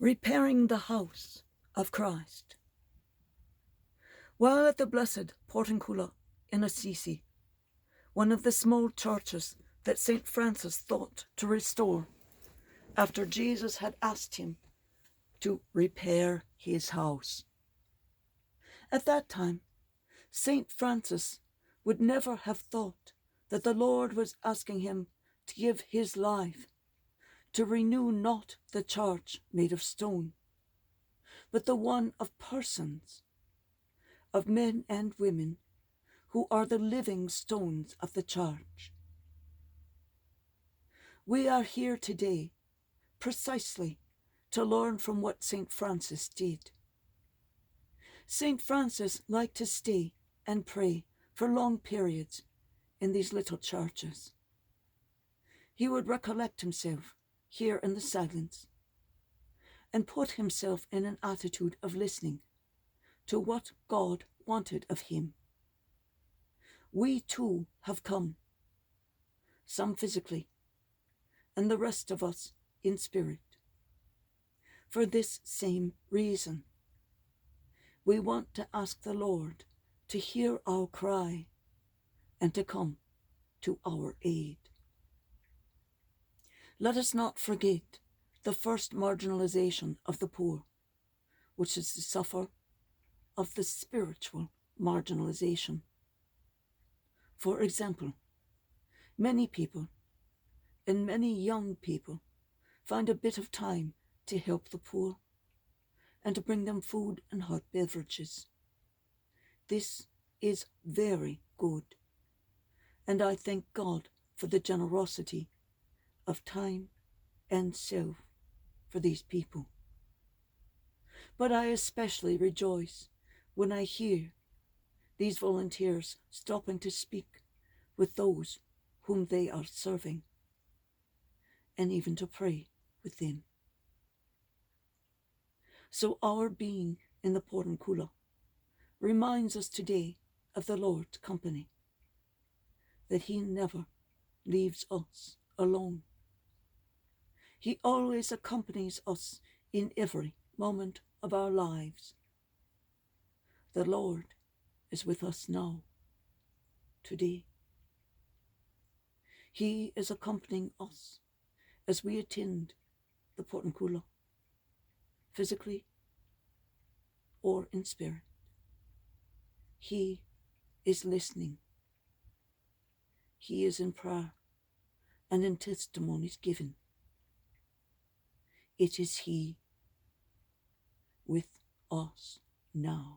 Repairing the House of Christ. While at the blessed Portiuncula in Assisi, one of the small churches that St. Francis thought to restore after Jesus had asked him to repair his house. At that time, St. Francis would never have thought that the Lord was asking him to give his life to renew not the church made of stone, but the one of persons, of men and women who are the living stones of the church. We are here today precisely to learn from what St. Francis did. St. Francis liked to stay and pray for long periods in these little churches. He would recollect himself here in the silence and put himself in an attitude of listening to what God wanted of him. We too have come, some physically, and the rest of us in spirit, for this same reason. We want to ask the Lord to hear our cry and to come to our aid. Let us not forget the first marginalization of the poor, which is to suffer of the spiritual marginalization. For example, many people, and many young people, find a bit of time to help the poor and to bring them food and hot beverages. This is very good, and I thank God for the generosity of time and self for these people. But I especially rejoice when I hear these volunteers stopping to speak with those whom they are serving, and even to pray with them. So our being in the Portiuncula reminds us today of the Lord's company, that he never leaves us alone. He always accompanies us in every moment of our lives. The Lord is with us now, today. He is accompanying us as we attend the Portiuncula, physically or in spirit. He is listening. He is in prayer and in testimonies given. It is he with us now.